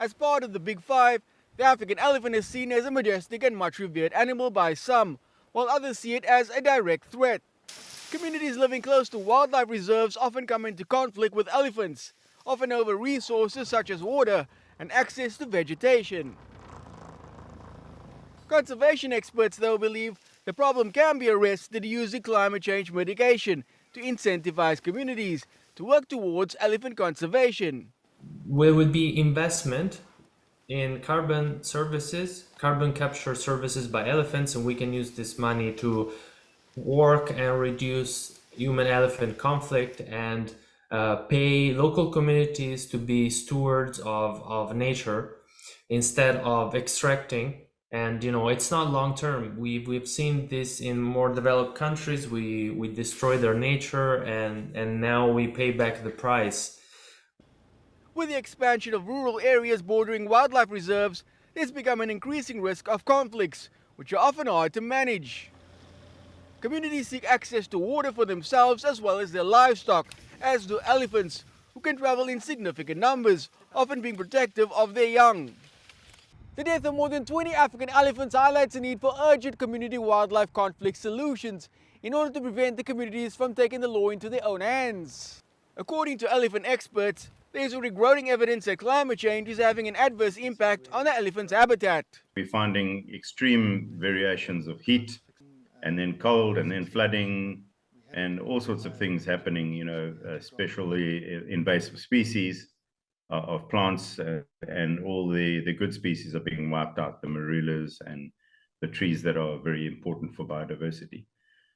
As part of the Big Five, the African elephant is seen as a majestic and much revered animal by some, while others see it as a direct threat. Communities living close to wildlife reserves often come into conflict with elephants, often over resources such as water and access to vegetation. Conservation experts, though, believe the problem can be arrested using climate change mitigation to incentivize communities to work towards elephant conservation. Will it be investment in carbon services, carbon capture services by elephants, and we can use this money to work and reduce human elephant conflict and pay local communities to be stewards of nature instead of extracting. And it's not long term. We've seen this in more developed countries. We destroy their nature, and now we pay back the price. With the expansion of rural areas bordering wildlife reserves, there's become an increasing risk of conflicts, which are often hard to manage. Communities seek access to water for themselves as well as their livestock, as do elephants, who can travel in significant numbers, often being protective of their young. The death of more than 20 African elephants highlights the need for urgent community wildlife conflict solutions in order to prevent the communities from taking the law into their own hands. According to elephant experts, there is already growing evidence that climate change is having an adverse impact on the elephant's habitat. We're finding extreme variations of heat and then cold and then flooding and all sorts of things happening, especially invasive species of plants and all the good species are being wiped out, the marulas and the trees that are very important for biodiversity.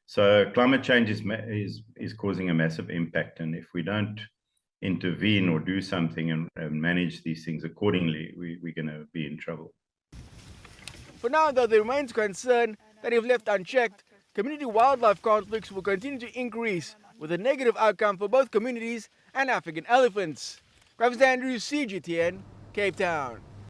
So climate change is causing a massive impact, and if we don't intervene or do something and manage these things accordingly, we're going to be in trouble. For now, though, there remains concern that if left unchecked, community wildlife conflicts will continue to increase, with a negative outcome for both communities and African elephants. Andrews, CGTN, Cape Town.